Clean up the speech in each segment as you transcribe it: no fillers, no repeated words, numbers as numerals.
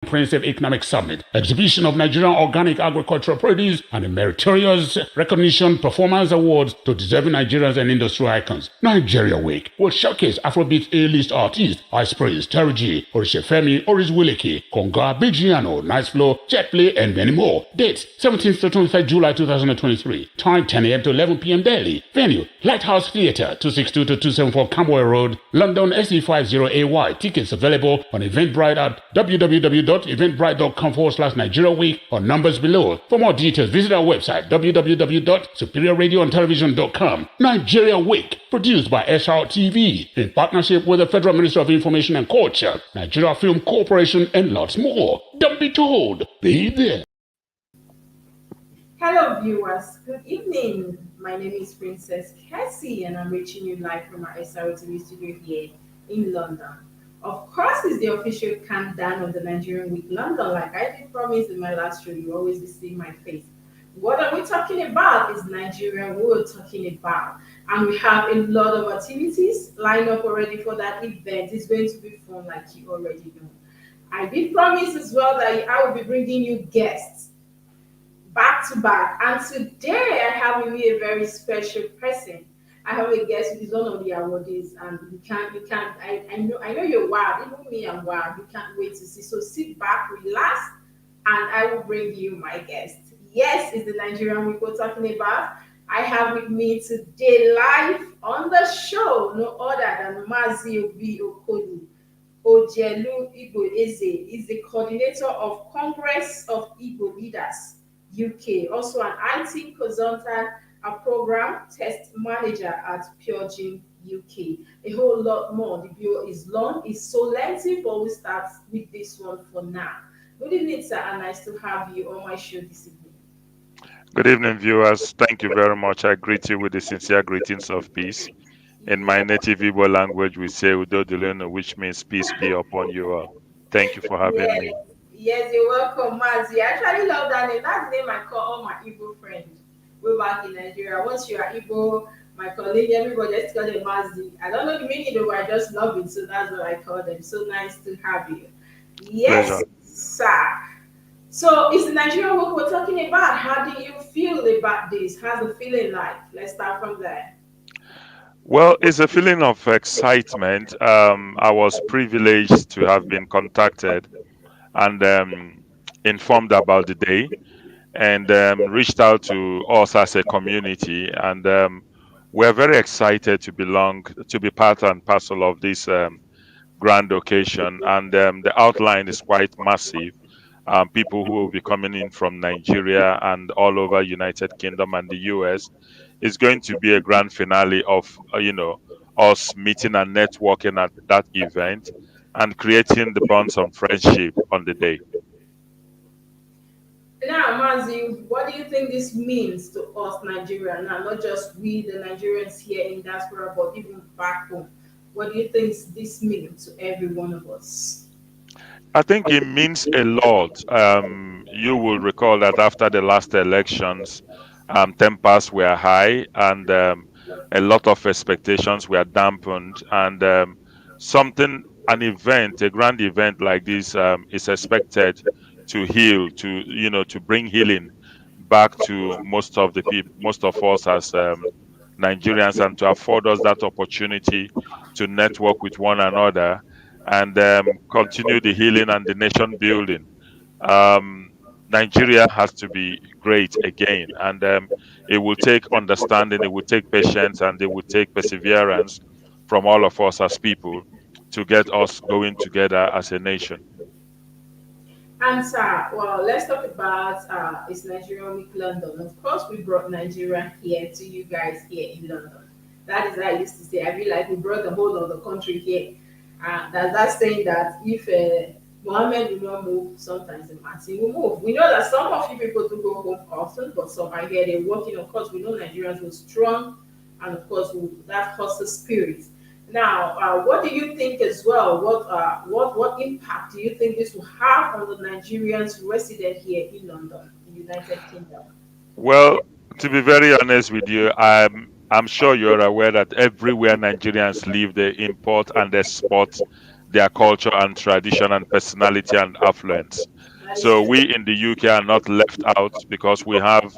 Comprehensive Economic Summit, exhibition of Nigerian organic agricultural produce, and a meritorious recognition performance awards to deserving Nigerians and industry icons. Nigeria Week will showcase Afrobeat A-list artists Ice Prince, Terry G, Orishefemi, Oris Wileke, Konga, Bigiano, Nice Flow, Jet Play, and many more. Dates 17th to 23rd July 2023. Time 10 a.m. to 11 p.m. daily. Venue Lighthouse Theatre, 262 to 274 Camberwell Road, London SE50AY. Tickets available on Eventbrite at www.eventbrite.com/Nigeria Week or numbers below. For more details, visit our website www.superiorradioandtelevision.com. Nigeria Week, produced by SRTV in partnership with the Federal Ministry of Information and Culture, Nigeria Film Corporation, and lots more. Don't be told, be there. Hello viewers, good evening. My name is Princess Kessy and I'm reaching you live from our SRTV studio here in London. Of course, it's the official countdown of the Nigerian Week London. Like I did promise in my last show, you always be seeing my face. What are we talking about? Is Nigeria we're talking about. And we have a lot of activities lined up already for that event. It's going to be fun like you already know. I did promise as well that I will be bringing you guests back to back. And today I have with me a very special person. I have a guest who is one of the awardees, and I know you're wild. Even me, I'm wild. You can't wait to see. So sit back, relax, and I will bring you my guest. Yes, it's the Nigerian Week we're talking about. I have with me today live on the show no other than Maxi Obi Ojelu Igbo Eze is the coordinator of Congress of Igbo Leaders UK, also an IT consultant, a program test manager at Purging UK. A whole lot more. The bio is long, it's so lengthy, but we'll start with this one for now. Good evening, sir, and nice to have you on my show this evening. Good evening, viewers. Thank you very much. I greet you with the sincere greetings of peace. In my native Igbo language, we say Udo Dileno, which means peace be upon you all. Thank you for having me. Yes, you're welcome, Mazi. I actually love that name. That's the name I call all my Igbo friends. We're back in Nigeria. Once you are Igbo, my colleague, everybody just call them Mazi. I don't know the meaning though, but I just love it. So that's what I call them. So nice to have you. Yes, Pleasure. sir. So it's the Nigerian work we're talking about. How do you feel about this? How's the feeling like? Let's start from there. Well, it's a feeling of excitement. I was privileged to have been contacted and informed about the day, and reached out to us as a community, and we're very excited to be part and parcel of this grand occasion. And the outline is quite massive. People who will be coming in from Nigeria and all over United Kingdom and the US. It's going to be a grand finale of us meeting and networking at that event and creating the bonds of friendship on the day. Now, Mazi, what do you think this means to us Nigerians? Now, not just we, the Nigerians here in diaspora, but even back home. What do you think this means to every one of us? I think it means a lot. You will recall that after the last elections, tempers were high, and a lot of expectations were dampened. And a grand event like this is expected to heal, to bring healing back to most of the people, most of us as Nigerians, and to afford us that opportunity to network with one another and continue the healing and the nation building. Um, Nigeria has to be great again, and it will take understanding, it will take patience, and it will take perseverance from all of us as people to get us going together as a nation. And well, let's talk about it's Nigerian Week London. Of course, we brought Nigeria here to you guys here in London. That is how I used to say. I feel like we brought the whole of the country here. That's saying that if Mohammed will not move, sometimes the Martin will move. We know that some of you people do go home often, but some are here, they're working. Of course, we know Nigerians were strong, and of course, that hustle spirit. Now, what do you think as well? What impact do you think this will have on the Nigerians resident here in London, in the United Kingdom? Well, to be very honest with you, I'm sure you're aware that everywhere Nigerians live, they import and export their culture and tradition and personality and affluence. That is So true. we in the UK are not left out because we have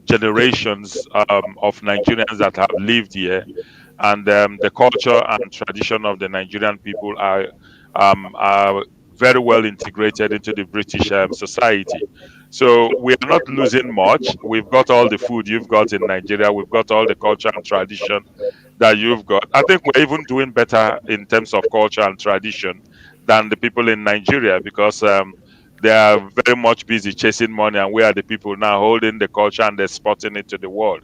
generations of Nigerians that have lived here, and the culture and tradition of the Nigerian people are very well integrated into the British society. So we are not losing much. We've got all the food you've got in Nigeria. We've got all the culture and tradition that you've got. I think we're even doing better in terms of culture and tradition than the people in Nigeria because they are very much busy chasing money, and we are the people now holding the culture and exporting it to the world.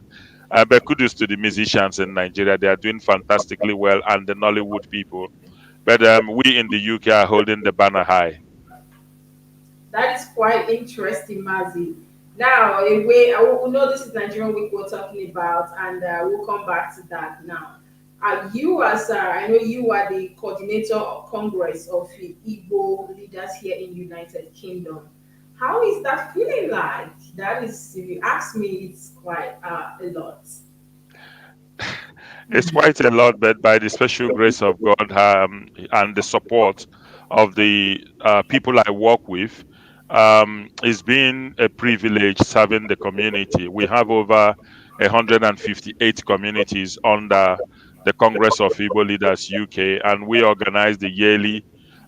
But kudos to the musicians in Nigeria; they are doing fantastically well, and the Nollywood people. But we in the UK are holding the banner high. That is quite interesting, Mazi. Now, a way we know this is Nigerian Week we're talking about, and we'll come back to that now. You, as I know, you are the coordinator of Congress of the Igbo leaders here in United Kingdom. How is that feeling like? That is, if you ask me, it's quite a lot. It's quite a lot, but by the special grace of God and the support of the people I work with, it's been a privilege serving the community. We have over 158 communities under the Congress of Igbo Leaders UK, and we organize the yearly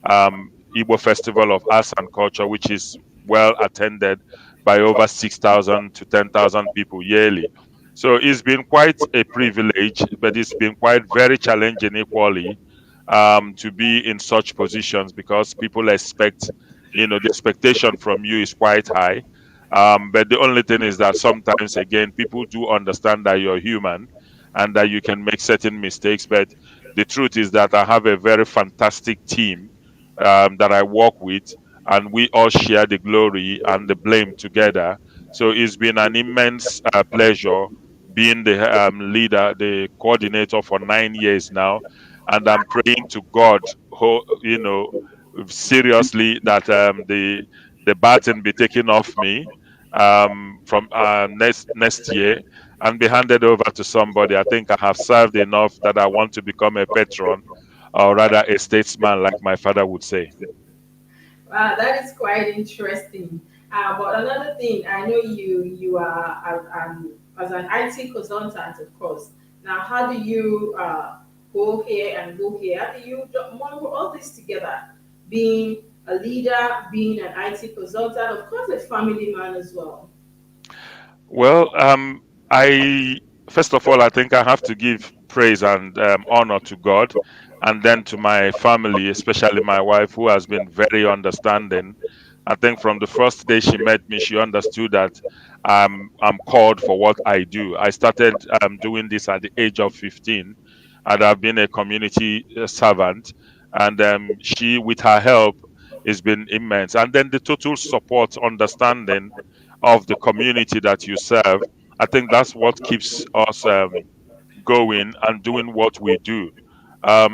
Igbo Festival of Arts and Culture, which is well attended by over 6,000 to 10,000 people yearly. So it's been quite a privilege, but it's been quite very challenging equally to be in such positions because people expect, the expectation from you is quite high. But the only thing is that sometimes, again, people do understand that you're human and that you can make certain mistakes. But the truth is that I have a very fantastic team that I work with, and we all share the glory and the blame together. So it's been an immense pleasure being the leader, the coordinator for 9 years now, and I'm praying to God, seriously that the baton be taken off me from next year and be handed over to somebody. I think I have served enough that I want to become a patron, or rather a statesman, like my father would say. Wow, that is quite interesting. But another thing, I know you are as an IT consultant, of course. Now, how do you go here and go here? How do you model all this together? Being a leader, being an IT consultant, of course, a family man as well. Well, I first of all, I think I have to give praise and honor to God, and then to my family, especially my wife, who has been very understanding. I think from the first day she met me, she understood that I'm called for what I do. I started doing this at the age of 15, and I've been a community servant, and she, with her help, has been immense. And then the total support, understanding of the community that you serve. I think that's what keeps us going and doing what we do.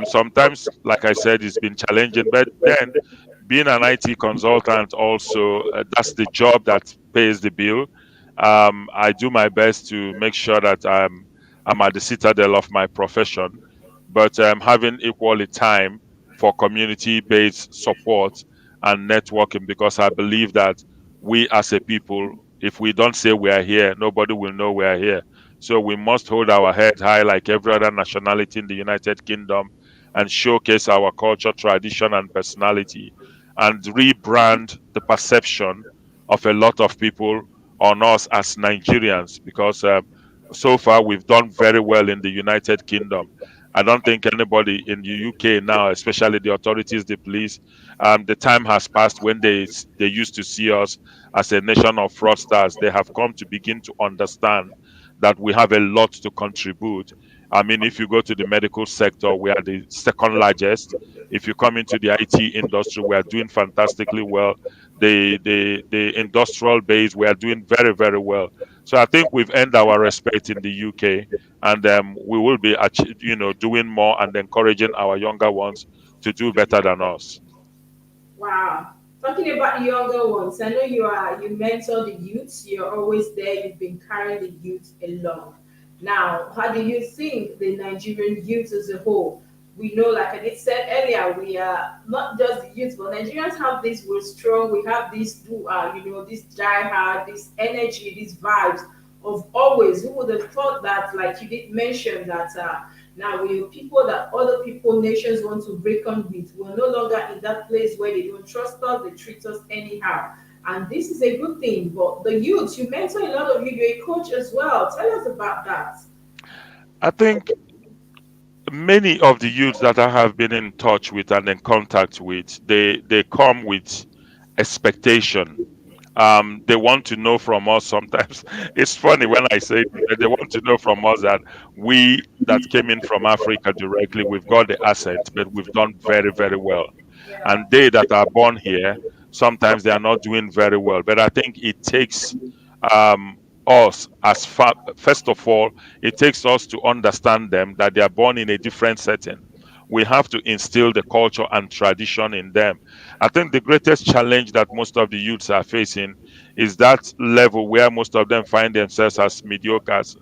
Sometimes, like I said, it's been challenging, but then being an IT consultant also, that's the job that pays the bill. I do my best to make sure that I'm at the citadel of my profession, but having equally time for community-based support and networking, because I believe that we as a people, if we don't say we are here, nobody will know we are here. So we must hold our head high like every other nationality in the United Kingdom and showcase our culture, tradition, and personality, and rebrand the perception of a lot of people on us as Nigerians, because so far we've done very well in the United Kingdom. I don't think anybody in the UK now, especially the authorities, the police, the time has passed when they used to see us as a nation of fraudsters. They have come to begin to understand that we have a lot to contribute. I mean, if you go to the medical sector, we are the second largest. If you come into the IT industry, we are doing fantastically well. The industrial base, we are doing very, very well. So I think we've earned our respect in the UK, and we will be, doing more and encouraging our younger ones to do better than us. Wow. Talking about younger ones, I know you mentor the youths, you're always there, you've been carrying the youth along. Now, how do you think the Nigerian youth as a whole We know, like I did said earlier, we are not just the youth, but Nigerians have this, we're strong, we have this, this die hard, this energy, these vibes of always. Who would have thought that, like you did mention, that now we are people that other people, nations want to reckon with. We're no longer in that place where they don't trust us, they treat us anyhow. And this is a good thing. But the youth, you mentor a lot of you, you're a coach as well. Tell us about that. I think many of the youths that I have been in touch with and in contact with, they come with expectation. They want to know from us sometimes. It's funny when I say that they want to know from us that we that came in from Africa directly, we've got the accent, but we've done very, very well. And they that are born here, sometimes they are not doing very well. But I think it takes us as first of all, it takes us to understand them that they are born in a different setting. We have to instill the culture and tradition in them. I think the greatest challenge that most of the youths are facing is that level where most of them find themselves as mediocres,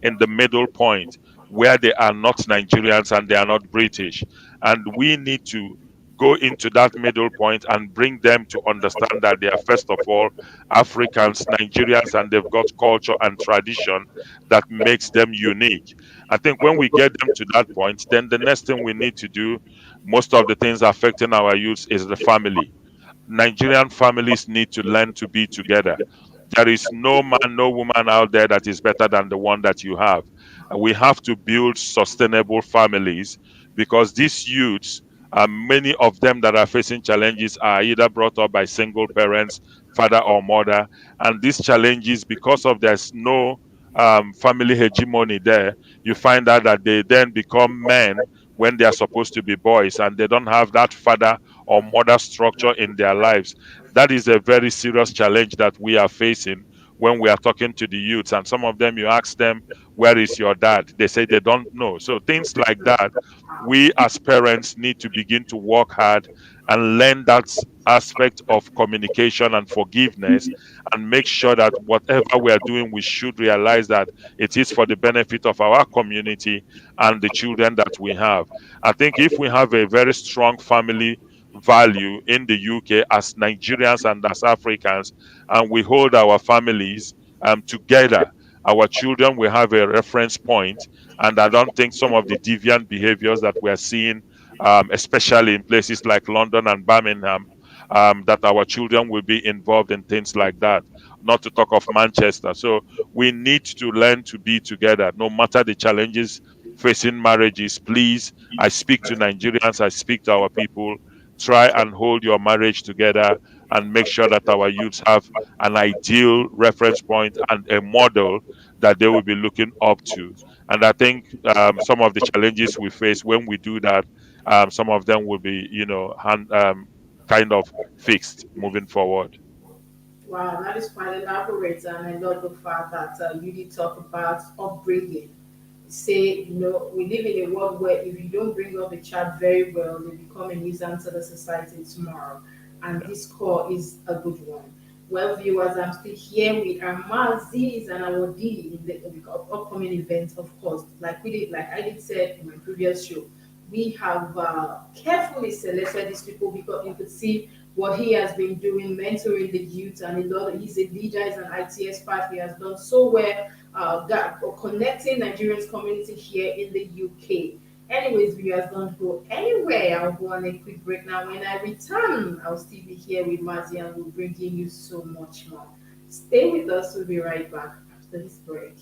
in the middle point, where they are not Nigerians and they are not British. And we need to go into that middle point and bring them to understand that they are first of all Africans, Nigerians, and they've got culture and tradition that makes them unique. I think when we get them to that point, then the next thing we need to do, most of the things affecting our youth, is the family. Nigerian families need to learn to be together. There is no man, no woman out there that is better than the one that you have. We have to build sustainable families, because these youths, many of them that are facing challenges, are either brought up by single parents, father or mother. And these challenges, because of there's no family hegemony there, you find out that they then become men when they are supposed to be boys, and they don't have that father or mother structure in their lives. That is a very serious challenge that we are facing when we are talking to the youths. And some of them, you ask them, where is your dad? They say they don't know. So things like that, we as parents need to begin to work hard and learn that aspect of communication and forgiveness, and make sure that whatever we are doing, we should realize that it is for the benefit of our community and the children that we have. I think if we have a very strong family value in the UK as Nigerians and as Africans, and we hold our families together, our children will have a reference point. And I don't think some of the deviant behaviors that we're seeing, especially in places like London and Birmingham, that our children will be involved in things like that, not to talk of Manchester. So we need to learn to be together, no matter the challenges facing marriages. Please, I speak to Nigerians, I speak to our people, try and hold your marriage together and make sure that our youths have an ideal reference point and a model that they will be looking up to. And I think some of the challenges we face when we do that, some of them will be, kind of fixed moving forward. Wow, that is quite elaborate, and I love the fact that you did talk about upbringing. Say, we live in a world where if you don't bring up a child very well, they become a nuisance to the society tomorrow. And this call is a good one. Well, viewers, I'm still here with our Maziz and our D in the upcoming event, of course. Like I did said in my previous show, we have carefully selected these people because you could see what he has been doing, mentoring the youth, and he's a leader, he's an IT expert. He has done so well, connecting Nigerians community here in the UK. Anyways, viewers, don't go anywhere. I'll go on a quick break now. When I return, I'll still be here with Mazi and we'll bring you so much more. Stay with us. We'll be right back after this break.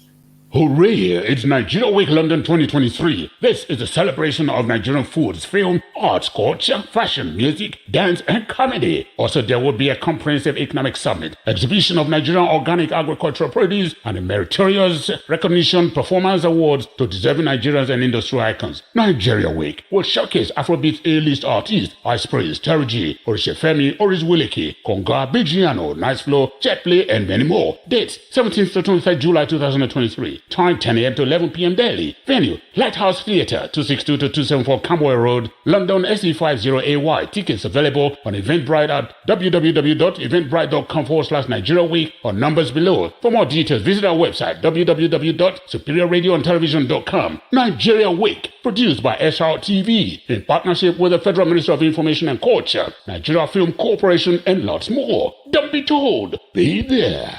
Hooray! It's Nigerian Week London 2023. This is a celebration of Nigerian foods, film, arts, culture, fashion, music, dance, and comedy. Also, there will be a comprehensive economic summit, exhibition of Nigerian organic agricultural produce, and a meritorious recognition performance awards to deserving Nigerians and industry icons. Nigeria Week will showcase Afrobeat A-list artists, Ice Prince, Terry G, Orishefemi, Oris Wiliki, Konga, Bijiano, Nice Flow, Jetplay, and many more. Dates, 17th to 23rd July 2023. Time 10 a.m. to 11 p.m. daily. Venue, Lighthouse Theatre, 262 to 274 Camberwell Road, London. London SE50AY. Tickets available on Eventbrite at www.eventbrite.com/Nigeria Week or numbers below. For more details, visit our website www.superiorradioandtelevision.com. Nigeria Week, produced by SRTV in partnership with the Federal Ministry of Information and Culture, Nigeria Film Corporation, and lots more. Don't be told, be there.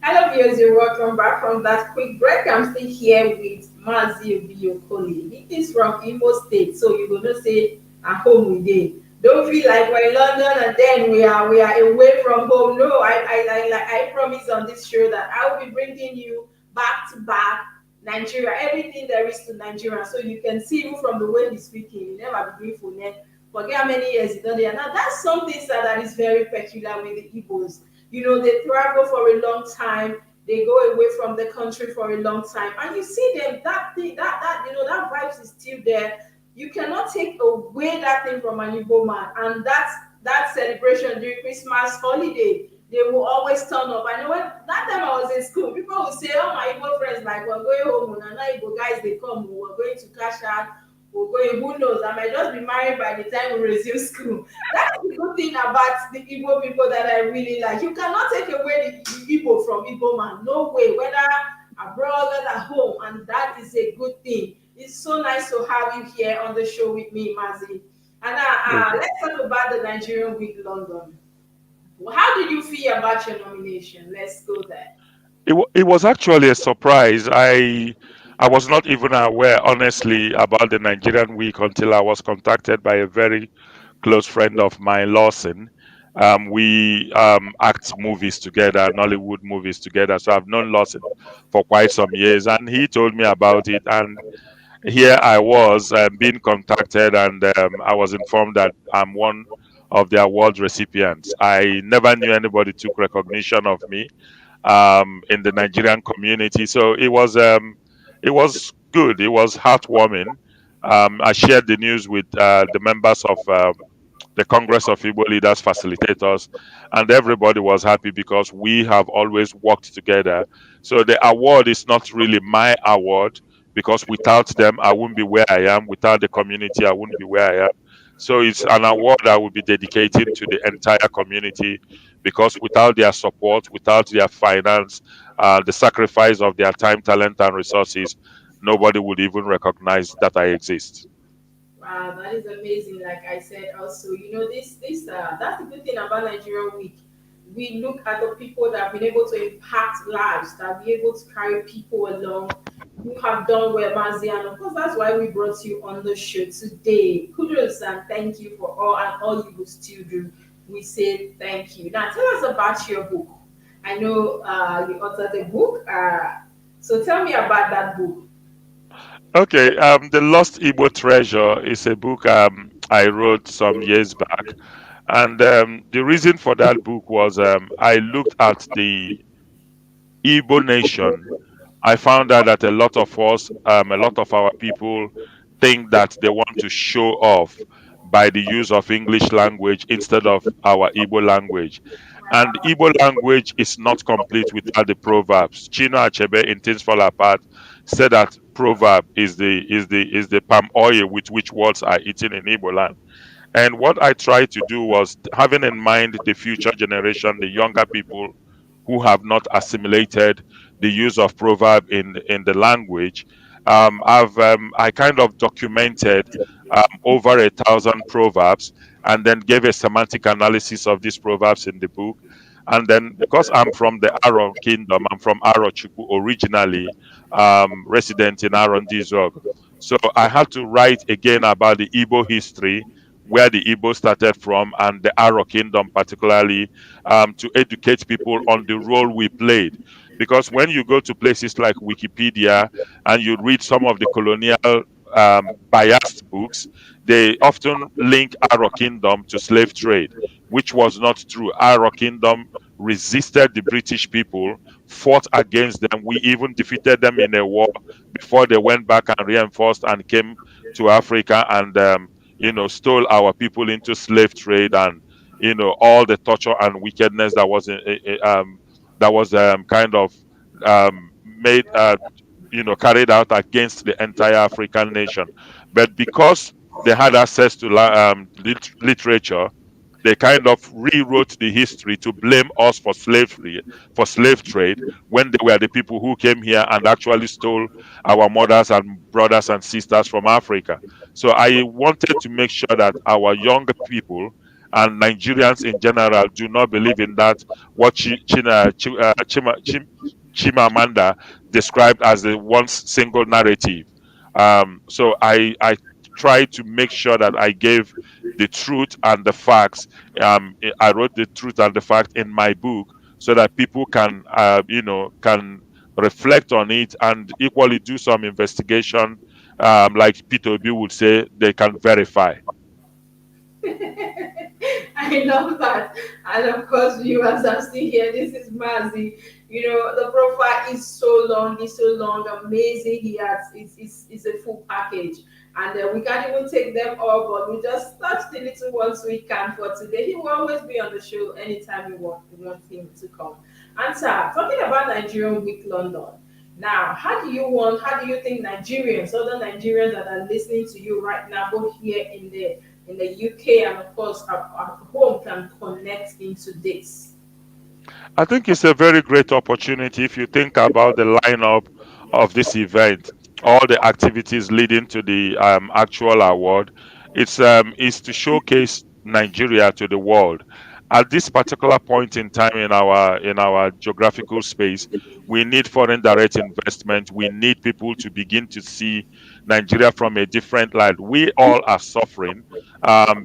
Hello viewers, you're welcome back from that quick break. I'm still here with Maxi Obi. He is from Imo State, so you're gonna say at home we did. Don't feel like we're in London and then we are away from home. No, I promise on this show that I will be bringing you back to back Nigeria, everything there is to Nigeria, so you can see him from the way he's speaking. He never be doing for net. Forget how many years he done there. Now that's something that is very peculiar with the Igbos. You know, they travel for a long time, they go away from the country for a long time, and you see them, that thing, that you know, that vibes is still there. You cannot take away that thing from an Igbo man, and that celebration during Christmas holiday, they will always turn up. I know when that time I was in school, people would say, "Oh, my Igbo friends, like we're going home, and now Igbo guys they come, we're going to cash out, we're going, who knows, I might just be married by the time we resume school." That's the good thing about the Igbo people that I really like. You cannot take away the Igbo from Igbo man. No way, whether abroad or at home, and that is a good thing. It's so nice to have you here on the show with me, Mazi. And let's talk about the Nigerian Week London. How did you feel about your nomination? Let's go there. It was actually a surprise. I was not even aware, honestly, about the Nigerian Week until I was contacted by a very close friend of mine, Lawson. We act movies together, Nollywood movies together. So I've known Lawson for quite some years, and he told me about it. And here I was being contacted, and I was informed that I'm one of the award recipients. I never knew anybody took recognition of me in the Nigerian community. So it was good. It was heartwarming. I shared the news with the members of the Congress of Igbo Leaders Facilitators, and everybody was happy because we have always worked together. So the award is not really my award because without them, I wouldn't be where I am. Without the community, I wouldn't be where I am. So it's an award I will be dedicating to the entire community because without their support, without their finance, the sacrifice of their time, talent, and resources, nobody would even recognize that I exist. Wow, that is amazing. Like I said, also, you know, this that's the good thing about Nigerian Week. We look at the people that have been able to impact lives, that have been able to carry people along, who have done well, Mazi, and of course that's why we brought you on the show today. Kudos and thank you for all you will still do. We say thank you. Now tell us about your book. I know you authored a book. So tell me about that book. Okay, The Lost Igbo Treasure is a book I wrote some years back. And the reason for that book was I looked at the Igbo nation. I found out that a lot of us, a lot of our people think that they want to show off by the use of English language instead of our Igbo language. And Igbo language is not complete without the proverbs. Chino Achebe in Things Fall Apart said that proverb is the palm oil with which words are eaten in Igbo land. And what I tried to do was having in mind the future generation, the younger people who have not assimilated the use of proverb in the language. I kind of documented over 1,000 proverbs and then gave a semantic analysis of these proverbs in the book. And then because I'm from the Aro Kingdom, I'm from Aro Chukwu originally, resident in Aron Dizog. So I had to write again about the Igbo history, where the Igbo started from, and the Aro Kingdom particularly, to educate people on the role we played. Because when you go to places like Wikipedia and you read some of the colonial biased books, they often link Aro Kingdom to slave trade, which was not true. Aro Kingdom resisted the British people, fought against them. We even defeated them in a war before they went back and reinforced and came to Africa and stole our people into slave trade and all the torture and wickedness that was kind of made carried out against the entire African nation. But because they had access to literature, they kind of rewrote the history to blame us for slavery, for slave trade, when they were the people who came here and actually stole our mothers and brothers and sisters from Africa. So I wanted to make sure that our young people and Nigerians in general do not believe in that what Chimamanda described as the one single narrative. So I tried to make sure that I gave the truth and the facts. I wrote the truth and the fact in my book so that people can, can reflect on it and equally do some investigation. Like Peter Obi would say, they can verify. I love that. And of course, viewers are still here. This is Mazi. You know, the profile is so long, it's so long, amazing. He has it's a full package. And we can't even take them all, but we just touch the little ones we can for today. He will always be on the show anytime we want him to come. And sir, talking about Nigerian Week London. Now, how do you think Nigerians, other Nigerians that are listening to you right now, both here in the UK and of course at home can connect into this? I think it's a very great opportunity if you think about the lineup of this event, all the activities leading to the actual award. It's to showcase Nigeria to the world. At this particular point in time in our geographical space, we need foreign direct investment. We need people to begin to see Nigeria from a different light. We all are suffering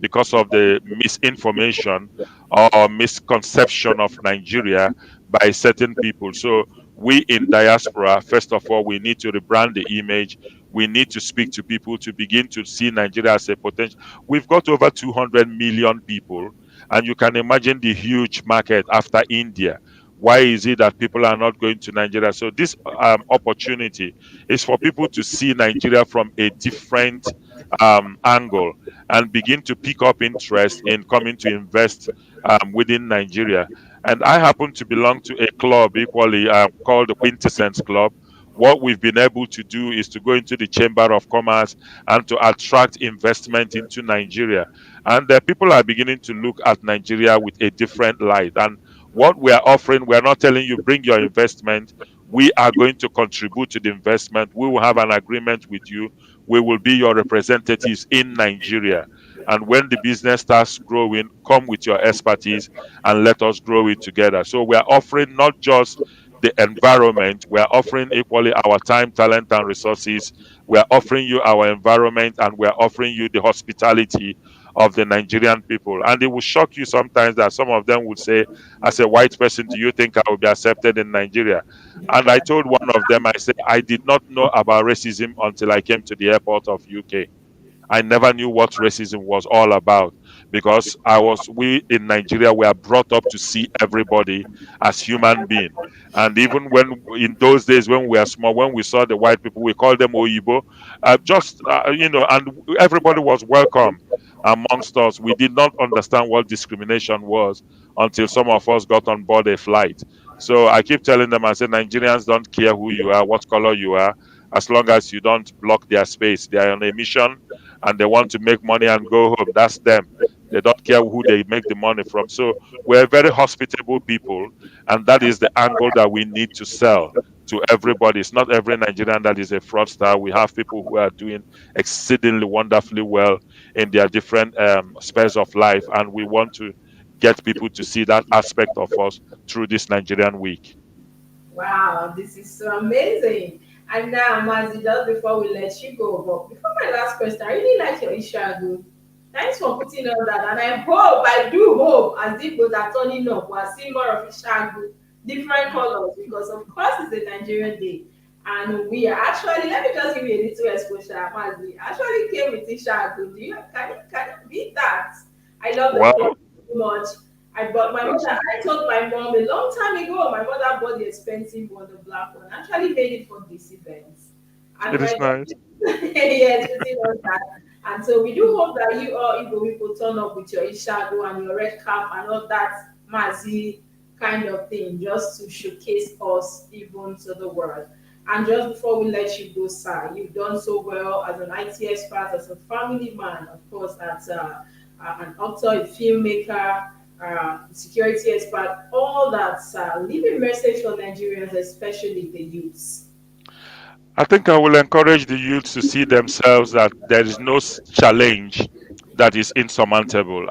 because of the misinformation or misconception of Nigeria by certain people. So we in diaspora, first of all, we need to rebrand the image. We need to speak to people to begin to see Nigeria as a potential. We've got over 200 million people, and you can imagine the huge market after India. Why is it that people are not going to Nigeria? So this opportunity is for people to see Nigeria from a different angle and begin to pick up interest in coming to invest within Nigeria. And I happen to belong to a club equally called the Quintessence Club. What we've been able to do is to go into the Chamber of Commerce and to attract investment into Nigeria. And people are beginning to look at Nigeria with a different light. And what we are offering, we are not telling you bring your investment. We are going to contribute to the investment. We will have an agreement with you. We will be your representatives in Nigeria. And when the business starts growing, come with your expertise and let us grow it together. So we are offering not just the environment, we are offering equally our time, talent, and resources. We are offering you our environment, and we are offering you the hospitality of the Nigerian people. And it will shock you sometimes that some of them would say, as a white person, do you think I will be accepted in Nigeria? And I told one of them, I said, I did not know about racism until I came to the airport of UK. I never knew what racism was all about because we in Nigeria were brought up to see everybody as human being. And even when in those days when we were small, when we saw the white people, we called them Oyibo, and everybody was welcome amongst us. We did not understand what discrimination was until some of us got on board a flight. So I keep telling them, I said, Nigerians don't care who you are, what color you are, as long as you don't block their space. They are on a mission and they want to make money and go home. That's them. They don't care who they make the money from. So we're very hospitable people, and that is the angle that we need to sell to everybody. It's not every Nigerian that is a fraudster. We have people who are doing exceedingly wonderfully well in their different spheres of life, and we want to get people to see that aspect of us through this Nigerian week. Wow, this is so amazing. And now, Mazi, just before we let you go, but before my last question, I really like your Ishagu. Thanks for putting on that. And I do hope, as people are turning up, we'll see more of Ishagu, different colors, because of course it's a Nigerian day. And we are actually, let me just give you a little exposure, Mazi. Actually came with Ishagu. Can you beat that? I love the color Well, so much. I bought my mother. I told my mom a long time ago. My mother bought the expensive one, the black one. Actually made it for this event, and it my is nice. yes, putting on that. And so we do hope that you all Igbo people turn up with your ishago and your red cap and all that mazi kind of thing, just to showcase us even to the world. And just before we let you go, sir, you've done so well as an IT expert, as a family man, of course, as an author, a filmmaker, security expert, all that, sir. Leave a message for Nigerians, especially the youths. I think I will encourage the youth to see themselves that there is no challenge that is insurmountable.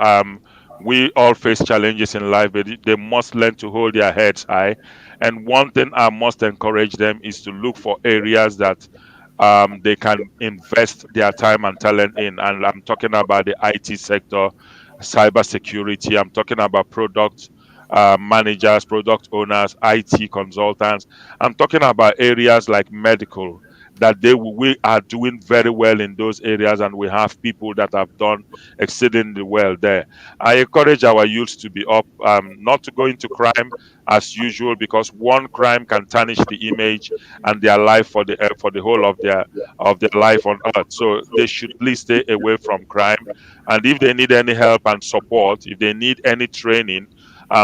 We all face challenges in life, but they must learn to hold their heads high. And one thing I must encourage them is to look for areas that they can invest their time and talent in. And I'm talking about the IT sector, cybersecurity. I'm talking about product managers, product owners, IT consultants. I'm talking about areas like medical that we are doing very well in those areas, and we have people that have done exceedingly well there. I encourage our youth to be up, not to go into crime as usual, because one crime can tarnish the image and their life for the whole of their life on earth. So they should please stay away from crime. And if they need any help and support, if they need any training,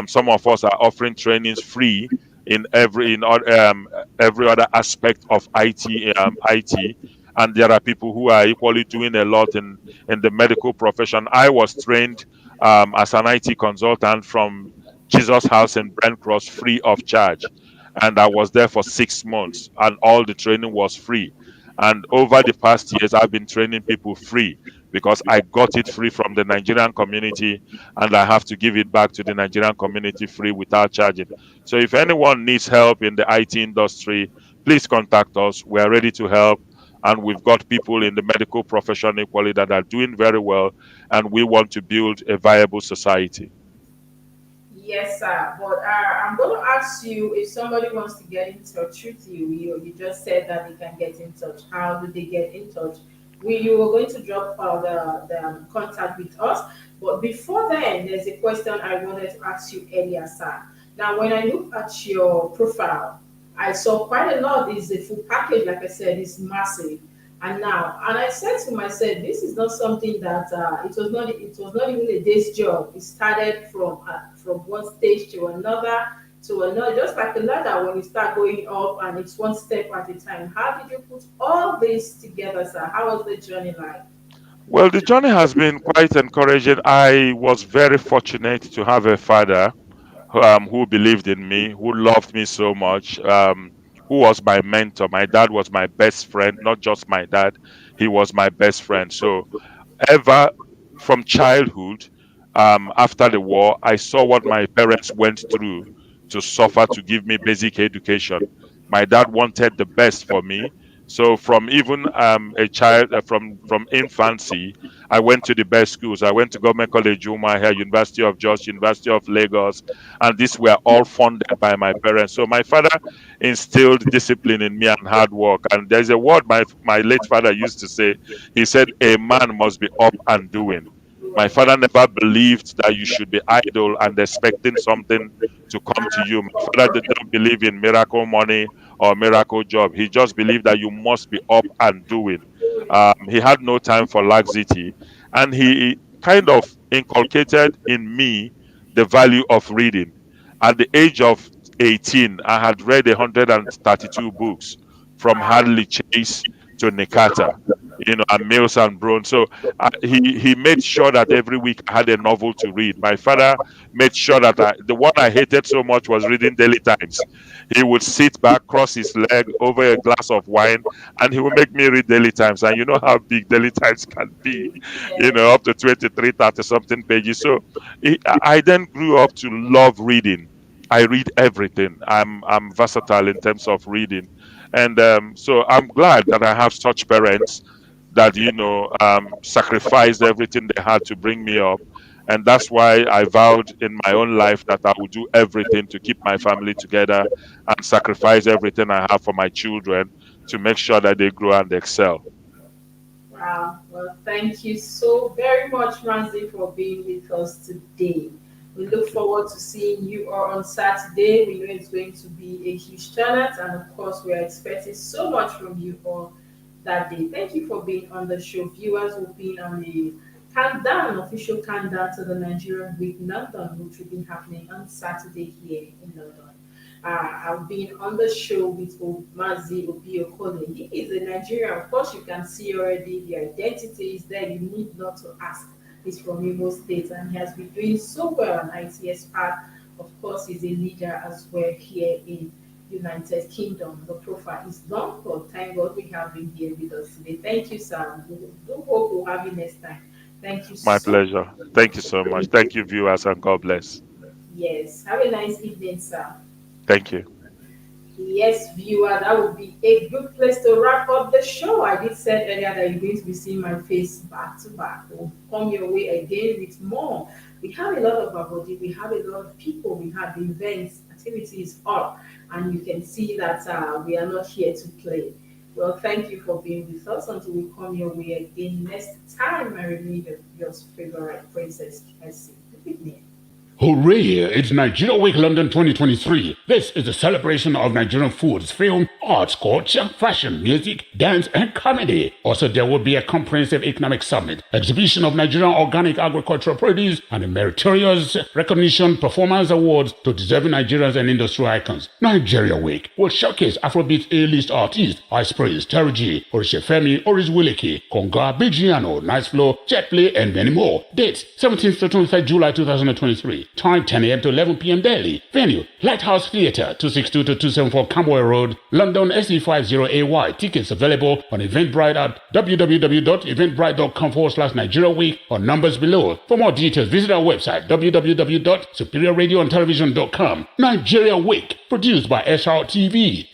some of us are offering trainings free in every other aspect of IT, and there are people who are equally doing a lot in the medical profession. I was trained as an IT consultant from Jesus House in Brent Cross, free of charge, and I was there for 6 months, and all the training was free. And over the past years, I've been training people free because I got it free from the Nigerian community, and I have to give it back to the Nigerian community free without charging. So if anyone needs help in the IT industry, please contact us. We are ready to help. And we've got people in the medical profession equally that are doing very well. And we want to build a viable society. Yes, sir. But I'm going to ask you, if somebody wants to get in touch with you, you just said that they can get in touch. How do they get in touch? You were going to drop the contact with us. But before then, there's a question I wanted to ask you earlier, sir. Now, when I look at your profile, I saw quite a lot. Is the full package, like I said, is massive. And I said to myself, this is not something that it was not even a day's job. It started from one stage to another, just like a ladder when you start going up, and it's one step at a time. How did you put all this together, sir? How was the journey like? Well, the journey has been quite encouraging. I was very fortunate to have a father who believed in me, who loved me so much, who was my mentor. My dad was my best friend, not just my dad, he was my best friend. So ever from childhood, after the war, I saw what my parents went through to suffer to give me basic education. My dad wanted the best for me. So from even a child, from infancy, I went to the best schools. I went to Government College Umuahia, University of Jos, University of Lagos, and these were all funded by my parents. So my father instilled discipline in me and hard work. And there's a word my late father used to say. He said, "A man must be up and doing." My father never believed that you should be idle and expecting something to come to you. My father did not believe in miracle money or miracle job. He just believed that you must be up and doing. He had no time for laxity, and he kind of inculcated in me the value of reading. At the age of 18, I had read 132 books from Hadley Chase to Nikata, and Mills and Brown. So he made sure that every week I had a novel to read. My father made sure that the one I hated so much was reading Daily Times. He would sit back, cross his leg over a glass of wine, and he would make me read Daily Times. And you know how big Daily Times can be, Yes. up to 23, 30 something pages. So I then grew up to love reading. I read everything. I'm versatile in terms of reading, and so I'm glad that I have such parents that sacrificed everything they had to bring me up. And that's why I vowed in my own life that I would do everything to keep my family together and sacrifice everything I have for my children to make sure that they grow and excel. Wow. Well, thank you so very much, Ranzi, for being with us today. We look forward to seeing you all on Saturday. We know it's going to be a huge turnout, and of course, we are expecting so much from you all that day. Thank you for being on the show. Viewers will be on the countdown, official countdown to the Nigerian Week London, which will be happening on Saturday here in London. I've been on the show with Maxi Obi. He is a Nigerian. Of course, you can see already the identity is there. You need not to ask. He's from Imo State and he has been doing so well on ITS Park. Of course, he's a leader as well here in United Kingdom. The profile is long, but thank God we have him here with us today. Thank you, sir. We do hope we'll have you next time. Thank you My so pleasure. Thank you so much. Thank you, viewers, and God bless. Yes. Have a nice evening, sir. Thank you. Yes, viewer, that would be a good place to wrap up the show. I did say earlier that you're going to be seeing my face back to back. We'll come your way again with more. We have a lot of our body, we have a lot of people, we have events, activities up, and you can see that we are not here to play. Well, thank you for being with us until we come your way again next time. I remain your favorite Princess Kessy. Good evening. Hooray! It's Nigerian Week London 2023. This is a celebration of Nigerian foods, film, arts, culture, fashion, music, dance, and comedy. Also, there will be a comprehensive economic summit, exhibition of Nigerian organic agricultural produce, and a meritorious recognition performance awards to deserving Nigerians and industry icons. Nigeria Week will showcase Afrobeat A-list artists, Ice Praise, Terry G, Orishefemi, Oris Wiliki, Konga, Bigiano, Nice Flow, Jetplay, and many more. Dates, 17th to 23rd July 2023. Time 10 a.m. to 11 p.m. daily. Venue, Lighthouse Theatre, 262 to 274 Camberwell Road, London SE50AY. Tickets available on Eventbrite at www.eventbrite.com/Nigeria Week or numbers below. For more details, visit our website www.superiorradioandtelevision.com. Nigeria Week, produced by SRTV.